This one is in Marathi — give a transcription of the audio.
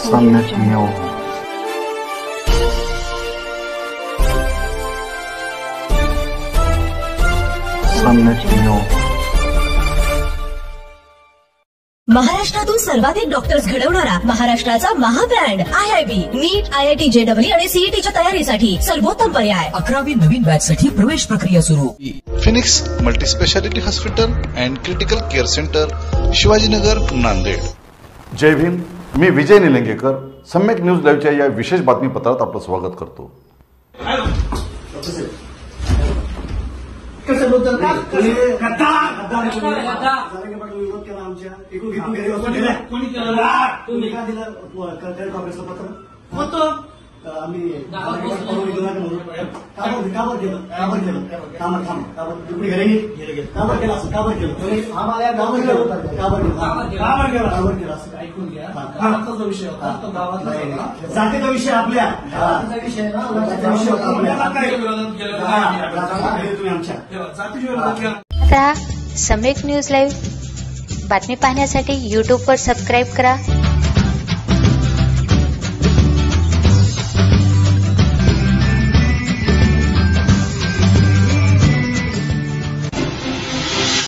सम्यक न्यूज महाराष्ट्रातून सर्वाधिक डॉक्टर्स घडवणारा महाराष्ट्राचा महाब्रँड IIB नीट IIT JEE आणि CETच्या तयारीसाठी सर्वोत्तम पर्याय 11वी नवीन बॅच साठी प्रवेश प्रक्रिया सुरू। Phoenix multispeciality hospital and critical care centre, Shivajinagar, Nanded. जय भीम। मी विजय निलंगेकर सम्यक न्यूज लाईव्हच्या या विशेष बातमीपत्रात आपलं स्वागत करतो। जातीचा विषय आपल्या आता सम्यक न्यूज लाईव्ह बातमी पाहण्यासाठी YouTube वर सबस्क्राईब करा।